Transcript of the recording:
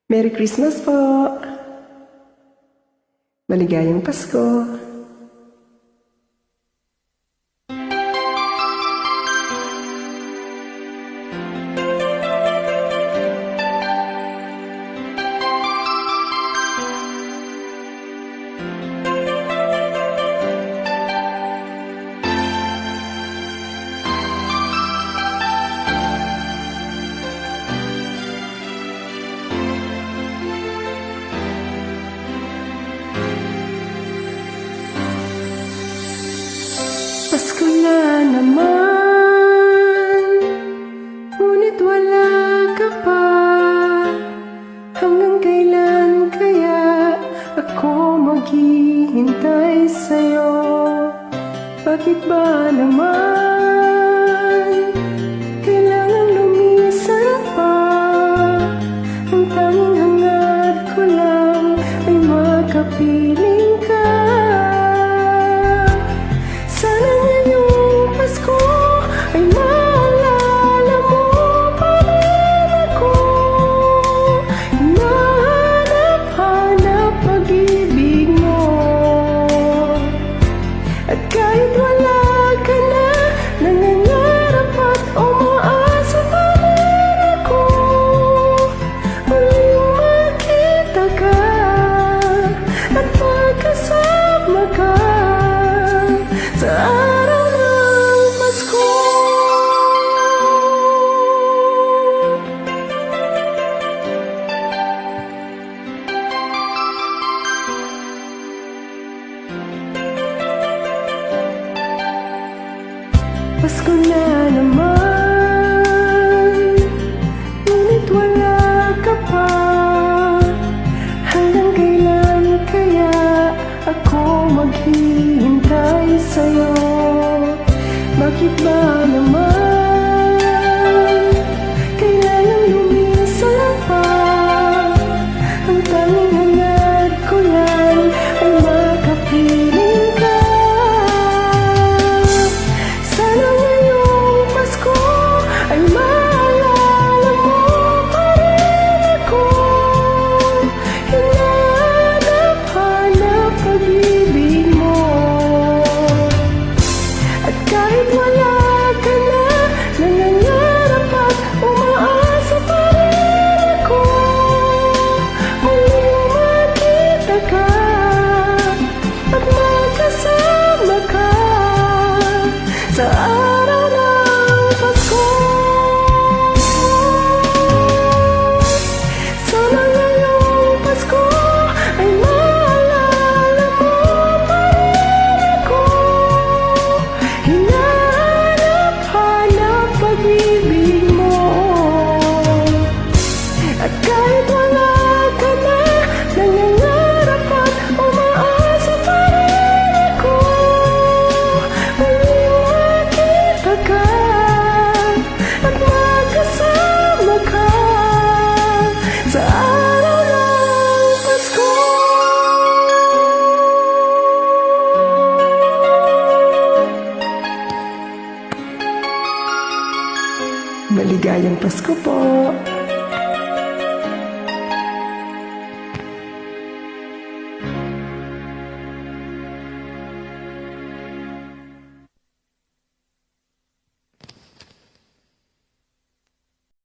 Merry Christmas po! Maligayang Pasko! Pasko na naman, ngunit wala ka pa. Hanggang kailan kaya ako maghihintay sa'yo? Bakit ba naman kailangan lumisan pa? Ang tanging hangad ko lang ay makapiling ka. Sana ngayong Pasko ay maalala mo pa rin ako. Hinahanap-hanap pag-ibig mo. At kahit wala ka na, nangangarap at umaasa pa rin ako. Muling makita ka at magkasama ka sa araw ng Pasko. Pasko na naman, ngunit wala ka pa. Hanggang kailan kaya ako maghihintay sa'yo? Bakit ba naman kailangan lumisan pa? Ang tanging hangad ko lang ay makapiling ka. Sana ngayong Pasko ay maalala mo pa rin ako. Hinahanap-hanap pag-ibig mo. At kahit wala ka na, nangangarap at umaasa pa rin ako. Muling makita ka at magkasama ka sa araw ng Pasko. Sana ngayong Pasko ay maalala mo pa rin ako. Hinahanap-hanap pag-ibig mo. At kahit wala ka na, nangangarap at umaasa pa rin ako. Muling makita ka at magkasama ka sa araw ng Pasko. Maligayang Pasko po!